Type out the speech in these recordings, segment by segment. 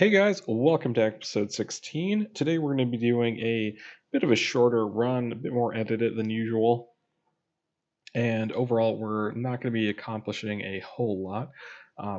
Hey guys, welcome to episode 16. Today we're going to be doing a bit of a shorter run, a bit more edited than usual. And overall, we're not going to be accomplishing a whole lot.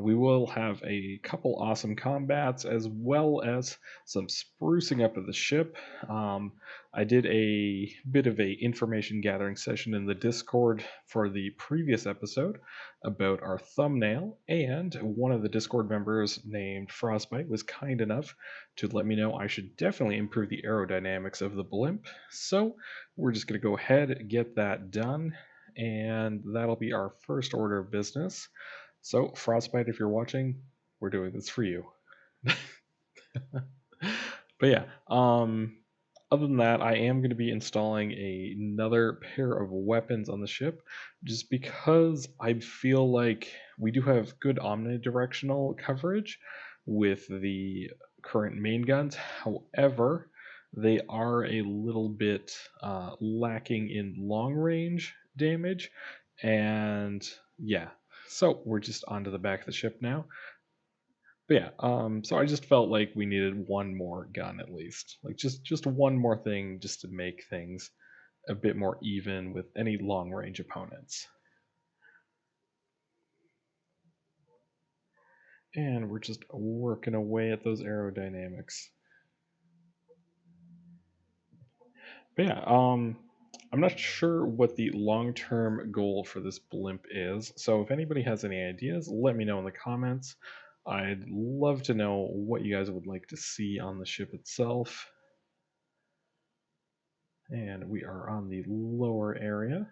We will have a couple awesome combats as well as some sprucing up of the ship. I did a bit of a information gathering session in the Discord for the previous episode about our thumbnail, and one of the Discord members named Frostbite was kind enough to let me know I should definitely improve the aerodynamics of the blimp. So we're just going to go ahead and get that done, and that'll be our first order of business. So, Frostbite, if you're watching, we're doing this for you. But yeah, other than that, I am going to be installing another pair of weapons on the ship just because I feel like we do have good omnidirectional coverage with the current main guns. However, they are a little bit lacking in long range damage. And yeah, so we're just onto the back of the ship now. But yeah, so I just felt like we needed one more gun at least, like just one more thing, just to make things a bit more even with any long range opponents. And we're just working away at those aerodynamics. But yeah, I'm not sure what the long term goal for this blimp is. So if anybody has any ideas, let me know in the comments. I'd love to know what you guys would like to see on the ship itself. And we are on the lower area.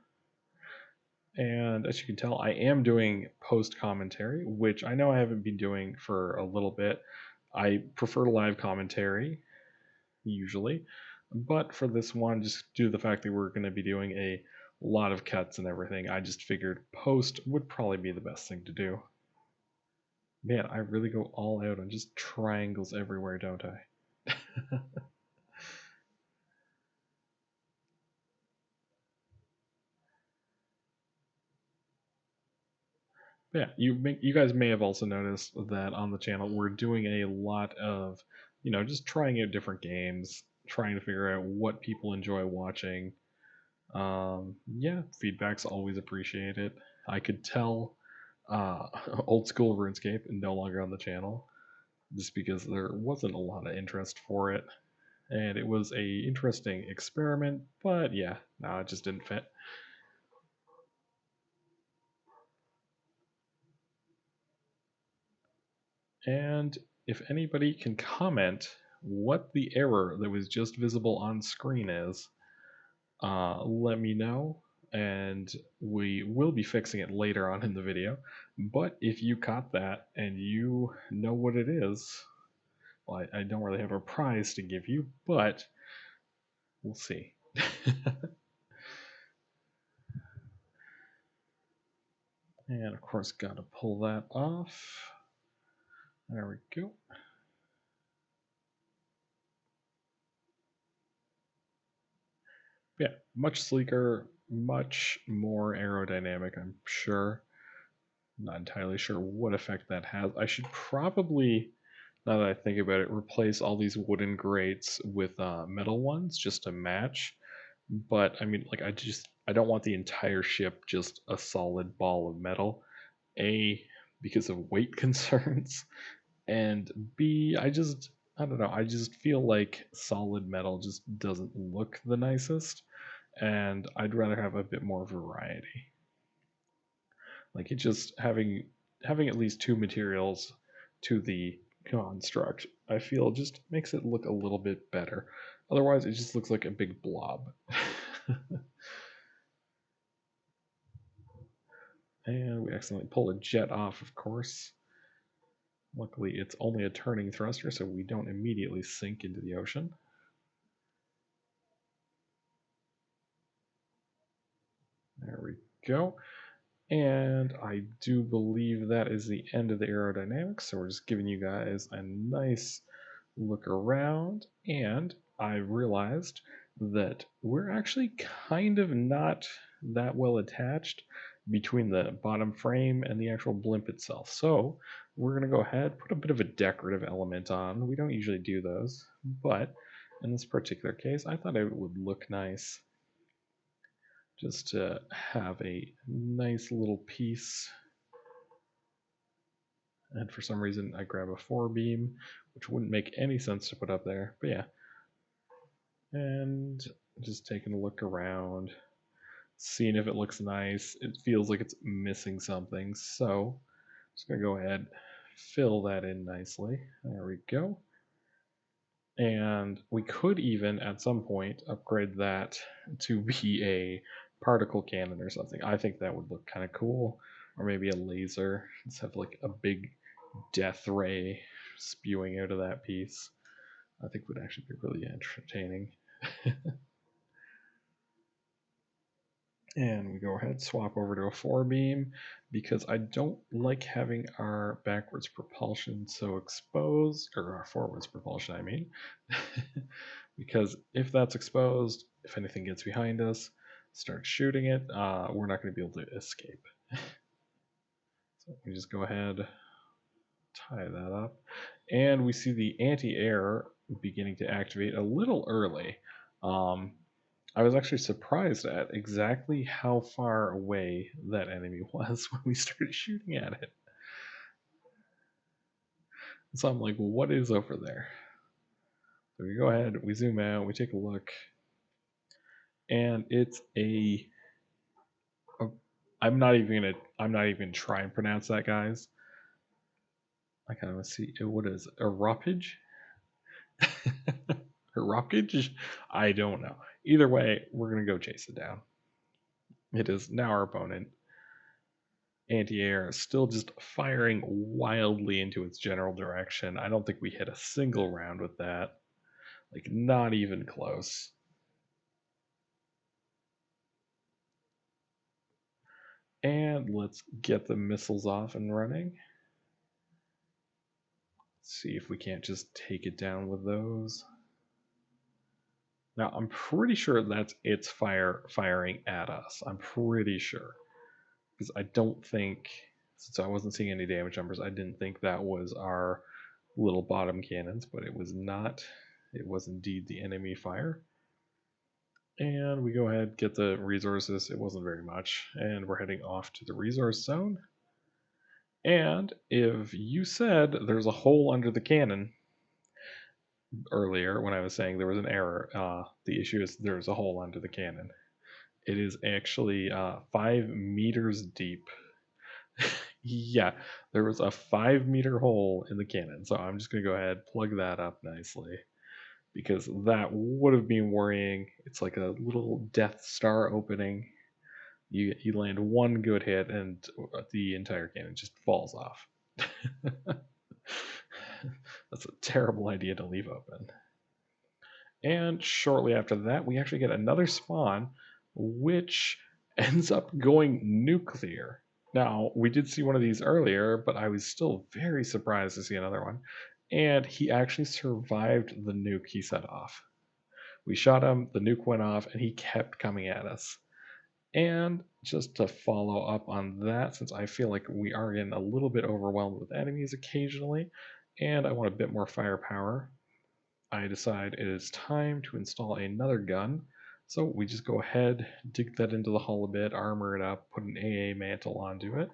And as you can tell, I am doing post commentary, which I know I haven't been doing for a little bit. I prefer live commentary usually, but for this one, just due to the fact that we're going to be doing a lot of cuts and everything, I just figured post would probably be the best thing to do. Man, I really go all out on just triangles everywhere, don't I? Yeah, you guys may have also noticed that on the channel we're doing a lot of, just trying out different games, trying to figure out what people enjoy watching. Yeah, feedback's always appreciated. I could tell old school RuneScape no longer on the channel just because there wasn't a lot of interest for it, and it was a interesting experiment, but yeah, no, it just didn't fit. And if anybody can comment what the error that was just visible on screen is, let me know, and we will be fixing it later on in the video. But if you caught that and you know what it is, well, I don't really have a prize to give you, but we'll see. And of course, gotta pull that off. There we go. Yeah, much sleeker, much more aerodynamic, I'm sure. Not entirely sure what effect that has. I should probably, now that I think about it, replace all these wooden grates with metal ones just to match. But I mean, like, I don't want the entire ship just a solid ball of metal. A, because of weight concerns, and B, I don't know, I just feel like solid metal just doesn't look the nicest, and I'd rather have a bit more variety. Like, it just having at least two materials to the construct, I feel just makes it look a little bit better. Otherwise, it just looks like a big blob. And we accidentally pull a jet off, of course. Luckily, it's only a turning thruster, so we don't immediately sink into the ocean. There we go. And I do believe that is the end of the aerodynamics, so we're just giving you guys a nice look around, and I realized that we're actually kind of not that well attached between the bottom frame and the actual blimp itself. So we're going to go ahead, put a bit of a decorative element on. We don't usually do those, but in this particular case, I thought it would look nice just to have a nice little piece. And for some reason, I grab a 4-beam, which wouldn't make any sense to put up there, but yeah. And just taking a look around, seeing if it looks nice. It feels like it's missing something, so I'm just going to go ahead, fill that in nicely. There we go. And we could even, at some point, upgrade that to be a particle cannon or something. I think that would look kind of cool. Or maybe a laser. Let's have like a big death ray spewing out of that piece. I think would actually be really entertaining. And we go ahead, swap over to a 4-beam because I don't like having our backwards propulsion so exposed, or our forwards propulsion, I mean. Because if that's exposed, if anything gets behind us, start shooting it, we're not going to be able to escape. So we just go ahead, tie that up, and we see the anti-air beginning to activate a little early. I was actually surprised at exactly how far away that enemy was when we started shooting at it. So I'm like, well, what is over there? So we go ahead, we zoom out, we take a look, and it's I'm not even gonna try and pronounce that, guys. I kind of see what is it, a Ropage? A Rockage? I don't know. Either way, we're gonna go chase it down. It is now our opponent. Anti-air is still just firing wildly into its general direction. I don't think we hit a single round with that. Like, not even close. And let's get the missiles off and running. See if we can't just take it down with those. Now, I'm pretty sure that's its firing at us. I'm pretty sure. Because I don't think, since I wasn't seeing any damage numbers, I didn't think that was our little bottom cannons, but it was not. It was indeed the enemy fire. And we go ahead, get the resources. It wasn't very much. And we're heading off to the resource zone. And if you said there's a hole under the cannon earlier when I was saying there was an error, the issue is there's a hole under the cannon. It is actually 5 meters deep. Yeah, there was a 5-meter hole in the cannon. So I'm just going to go ahead, plug that up nicely. Because that would have been worrying. It's like a little Death Star opening. You land one good hit and the entire cannon just falls off. That's a terrible idea to leave open. And shortly after that, we actually get another spawn, which ends up going nuclear. Now, we did see one of these earlier, but I was still very surprised to see another one. And he actually survived the nuke he set off. We shot him, the nuke went off, and he kept coming at us. And just to follow up on that, since I feel like we are getting a little bit overwhelmed with enemies occasionally, and I want a bit more firepower, I decide it is time to install another gun. So we just go ahead, dig that into the hull a bit, armor it up, put an AA mantle onto it.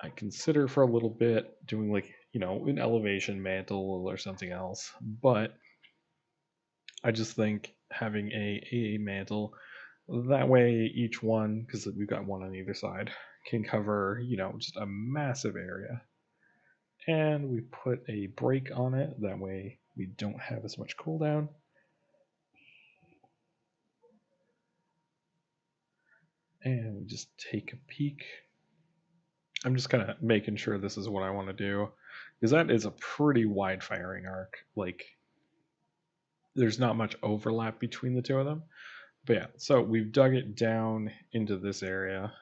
I consider for a little bit doing like, an elevation mantle or something else, but I just think having a AA mantle, that way each one, because we've got one on either side, can cover, just a massive area. And we put a break on it, that way we don't have as much cooldown. And we just take a peek. I'm just kind of making sure this is what I want to do, because that is a pretty wide firing arc. Like, there's not much overlap between the two of them. But yeah, so we've dug it down into this area.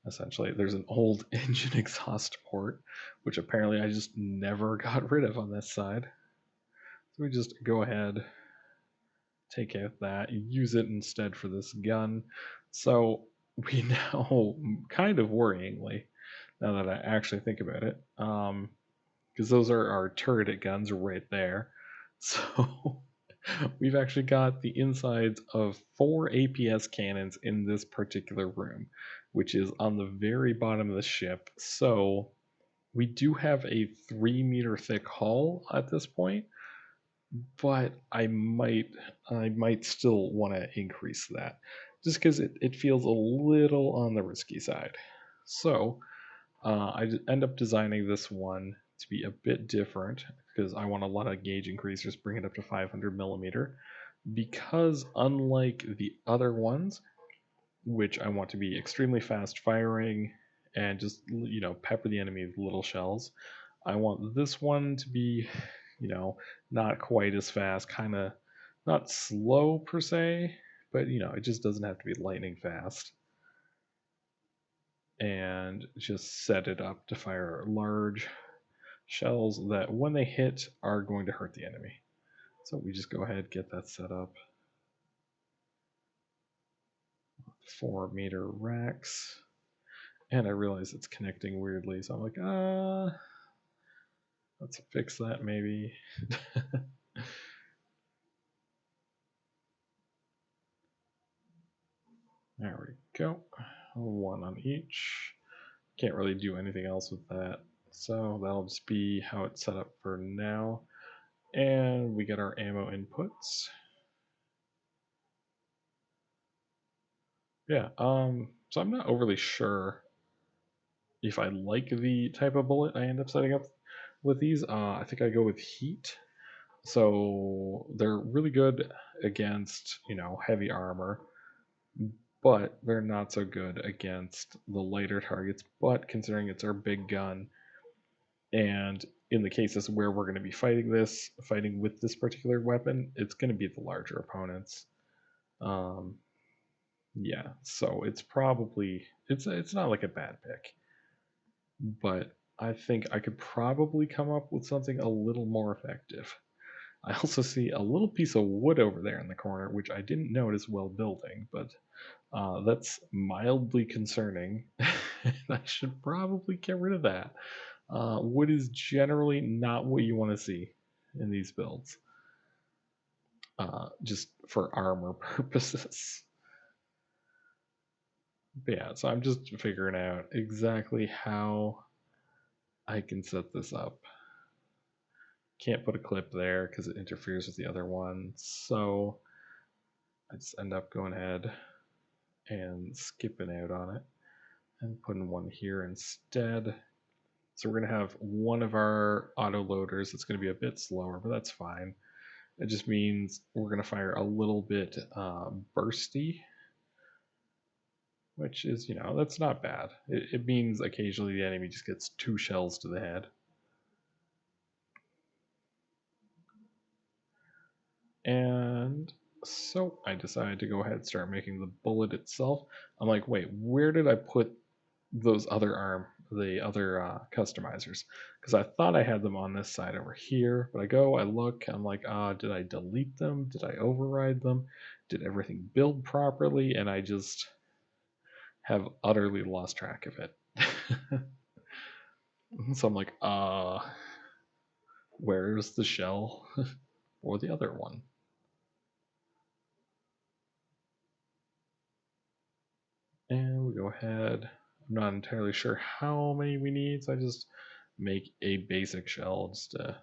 Essentially, there's an old engine exhaust port, which apparently I just never got rid of on this side. So we just go ahead, take out that, use it instead for this gun. So we now, kind of worryingly, now that I actually think about it. Because those are our turreted guns right there. So we've actually got the insides of 4 APS cannons in this particular room, which is on the very bottom of the ship. So we do have a 3-meter thick hull at this point, but I might still want to increase that just because it feels a little on the risky side. So I end up designing this one to be a bit different because I want a lot of gauge increasers, bring it up to 500 millimeter. Because unlike the other ones, which I want to be extremely fast firing and just pepper the enemy with little shells, I want this one to be not quite as fast, kind of not slow per se, but it just doesn't have to be lightning fast. And just set it up to fire large shells that when they hit are going to hurt the enemy. So we just go ahead, get that set up. 4-meter racks. And I realize it's connecting weirdly, so I'm like, let's fix that maybe. There we go. One on each. Can't really do anything else with that. So that'll just be how it's set up for now. And we get our ammo inputs. Yeah, so I'm not overly sure if I like the type of bullet I end up setting up with these. I think I go with heat. So they're really good against, heavy armor, but they're not so good against the lighter targets. But considering it's our big gun, and in the cases where we're going to be fighting with this particular weapon, it's going to be the larger opponents. Yeah, so it's not like a bad pick, but I think I could probably come up with something a little more effective. I also see a little piece of wood over there in the corner, which I didn't notice while building, but that's mildly concerning. I should probably get rid of that. Wood is generally not what you want to see in these builds, just for armor purposes. But yeah, so I'm just figuring out exactly how I can set this up. Can't put a clip there because it interferes with the other one. So I just end up going ahead and skipping out on it and putting one here instead. So we're going to have one of our auto loaders that's going to be a bit slower, but that's fine. It just means we're going to fire a little bit bursty, which is, that's not bad. It means occasionally the enemy just gets 2 shells to the head. And so I decided to go ahead and start making the bullet itself. I'm like, wait, where did I put those other customizers? Because I thought I had them on this side over here, but I look, I'm like, did I delete them? Did I override them? Did everything build properly? And I just have utterly lost track of it. So I'm like, where's the shell or the other one? And we go ahead. I'm not entirely sure how many we need, so I just make a basic shell just to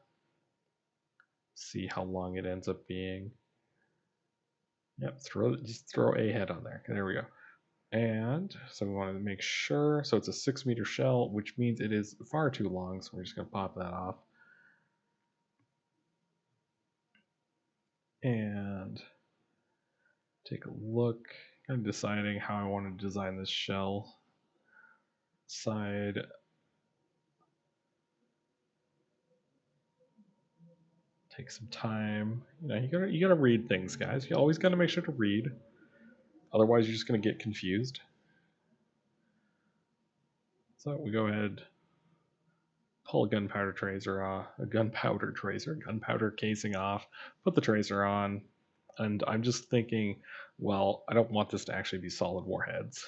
see how long it ends up being. Yep, just throw a head on there. There we go. And so we wanted to make sure, so it's a 6-meter shell, which means it is far too long, so we're just going to pop that off. And take a look, kind of deciding how I want to design this shell. Side. Take some time. You gotta read things, guys. You always gotta make sure to read. Otherwise, you're just gonna get confused. So we go ahead, pull a gunpowder casing off, put the tracer on, and I'm just thinking, well, I don't want this to actually be solid warheads.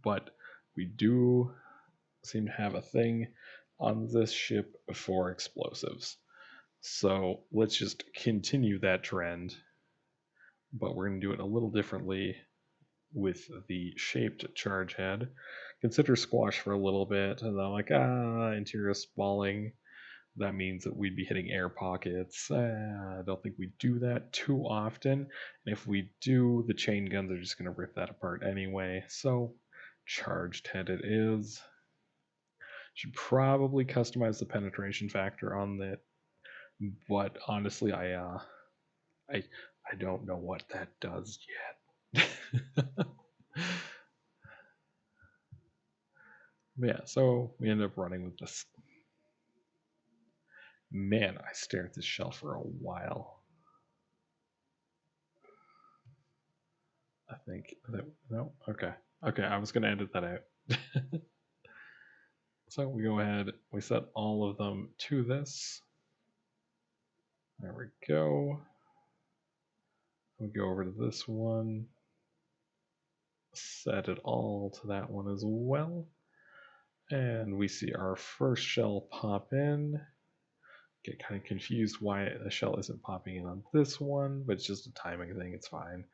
But we do seem to have a thing on this ship for explosives. So let's just continue that trend, but we're going to do it a little differently with the shaped charge head. Consider squash for a little bit, and then like, interior spalling. That means that we'd be hitting air pockets. I don't think we do that too often. And if we do, the chain guns are just going to rip that apart anyway. So charged head it is. Should probably customize the penetration factor on that, but honestly, I don't know what that does yet. Yeah, so we end up running with this. Man, I stared at this shell for a while. I think that, no, okay. Okay, I was gonna edit that out. So we go ahead, we set all of them to this. There we go. We go over to this one, set it all to that one as well. And we see our first shell pop in. Get kind of confused why the shell isn't popping in on this one, but it's just a timing thing, it's fine.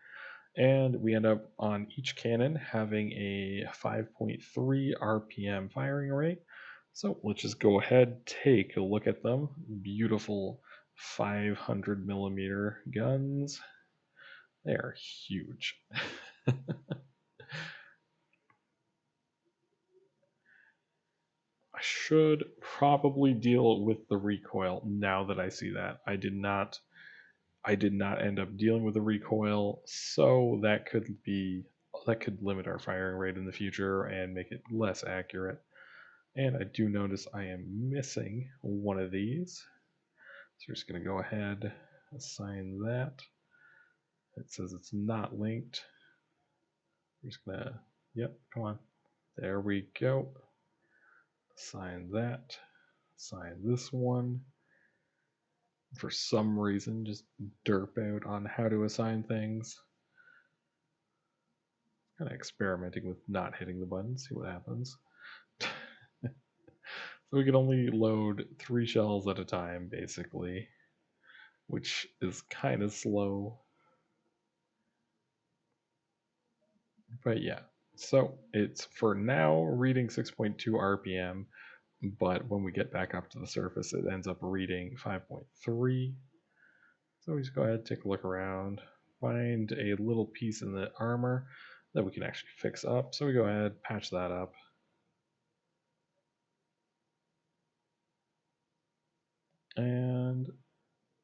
And we end up on each cannon having a 5.3 RPM firing rate. So let's just go ahead, take a look at them. Beautiful 500 millimeter guns. They are huge. I should probably deal with the recoil now that I see that. I did not end up dealing with the recoil, so that could limit our firing rate in the future and make it less accurate. And I do notice I am missing one of these. So we're just going to go ahead, assign that. It says it's not linked. We're just going to, yep, come on. There we go. Assign that. Assign this one. For some reason, just derp out on how to assign things. Kind of experimenting with not hitting the button, see what happens. So we can only load 3 shells at a time, basically, which is kind of slow. But yeah, so it's for now reading 6.2 RPM, but when we get back up to the surface, it ends up reading 5.3. So we just go ahead, take a look around, find a little piece in the armor that we can actually fix up. So we go ahead, patch that up. And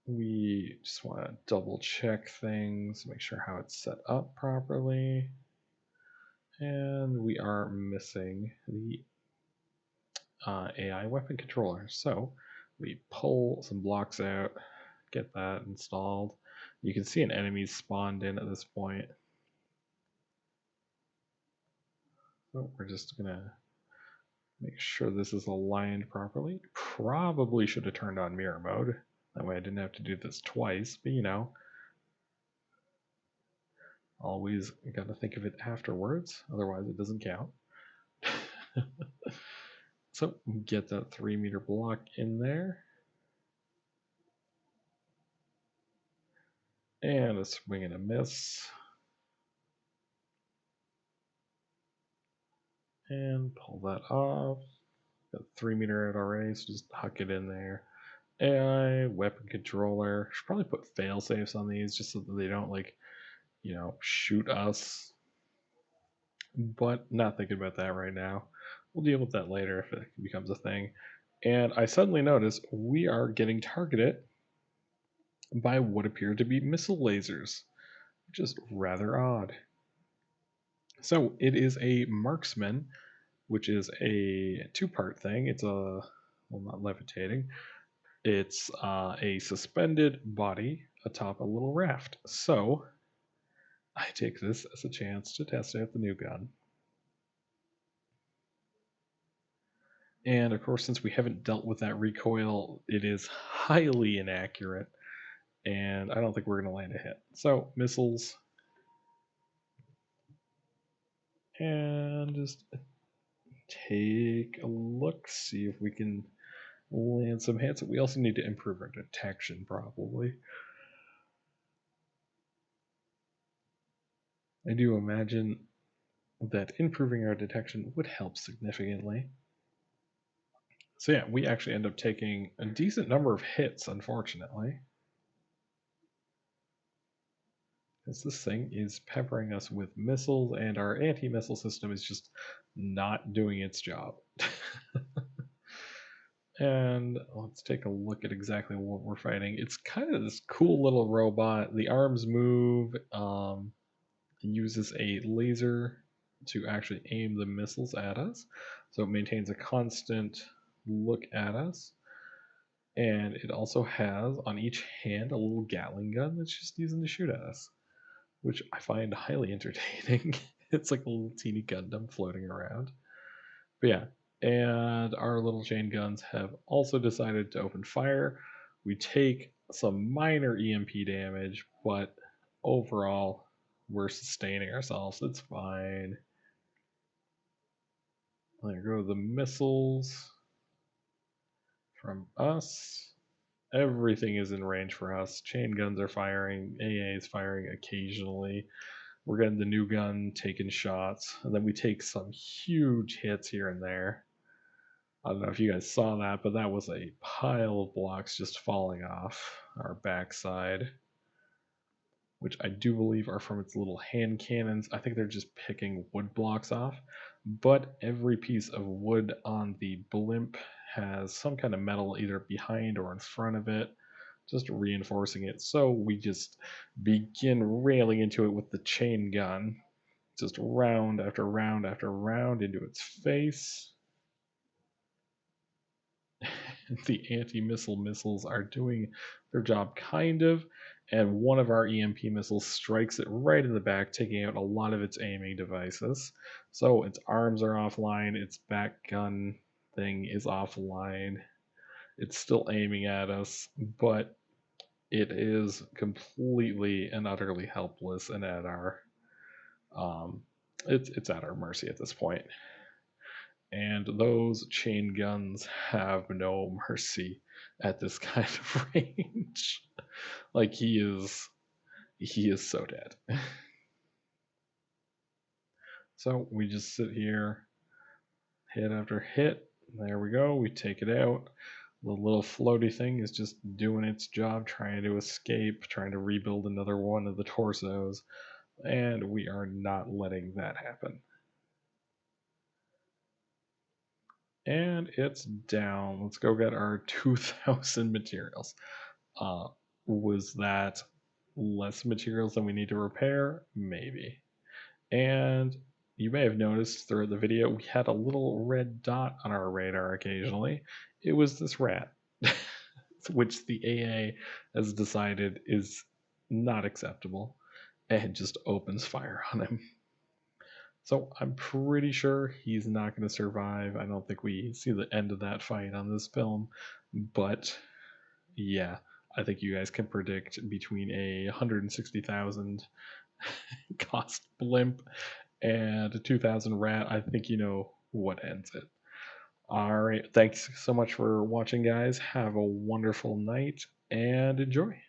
we just want to double check things, make sure how it's set up properly. And we are missing the AI weapon controller. So we pull some blocks out, get that installed. You can see an enemy spawned in at this point. So we're just gonna make sure this is aligned properly. Probably should have turned on mirror mode. That way I didn't have to do this twice, but you know, always gotta think of it afterwards, otherwise it doesn't count. So get that 3-meter block in there. And a swing and a miss. And pull that off. Got 3-meter out already, so just huck it in there. AI, weapon controller. Should probably put fail safes on these just so that they don't, like, you know, shoot us. But not thinking about that right now. We'll deal with that later if it becomes a thing. And I suddenly notice we are getting targeted by what appear to be missile lasers, which is rather odd. So it is a marksman, which is a 2-part thing. It's a, well, not levitating. It's a suspended body atop a little raft. So I take this as a chance to test out the new gun. And of course, since we haven't dealt with that recoil, it is highly inaccurate. And I don't think we're going to land a hit. So missiles. And just take a look, see if we can land some hits. We also need to improve our detection, probably. I do imagine that improving our detection would help significantly. So yeah, we actually end up taking a decent number of hits, unfortunately. Because this thing is peppering us with missiles, and our anti-missile system is just not doing its job. And let's take a look at exactly what we're fighting. It's kind of this cool little robot. The arms move, uses a laser to actually aim the missiles at us. So it maintains a constant look at us. And it also has on each hand a little Gatling gun that's just using to shoot at us, which I find highly entertaining. It's like a little teeny Gundam floating around. But yeah, and our little chain guns have also decided to open fire. We take some minor EMP damage, but overall, we're sustaining ourselves. It's fine. There go the missiles from us. Everything is in range for us. Chain guns are firing. AA is firing occasionally. We're getting the new gun taking shots, and then we take some huge hits here and there. I don't know if you guys saw that, but that was a pile of blocks just falling off our backside, which I do believe are from its little hand cannons. I think they're just picking wood blocks off, but every piece of wood on the blimp has some kind of metal either behind or in front of it, just reinforcing it. So we just begin railing into it with the chain gun, just round after round after round into its face. The anti-missile missiles are doing their job kind of, and one of our EMP missiles strikes it right in the back, taking out a lot of its aiming devices. So its arms are offline, its back gun thing is offline. It's still aiming at us, but it is completely and utterly helpless and at our it's at our mercy at this point. And those chain guns have no mercy at this kind of range. Like he is so dead. So we just sit here, hit after hit. There we go. We take it out. The little floaty thing is just doing its job, trying to escape, trying to rebuild another one of the torsos, and we are not letting that happen. And it's down. Let's go get our 2,000 materials. Was that less materials than we need to repair? Maybe. And you may have noticed throughout the video, we had a little red dot on our radar occasionally. It was this rat, which the AA has decided is not acceptable and just opens fire on him. So I'm pretty sure he's not going to survive. I don't think we see the end of that fight on this film, but yeah, I think you guys can predict between a 160,000 cost blimp and a 2,000 rat. I think you know what ends it. All right, thanks so much for watching, guys. Have a wonderful night and enjoy.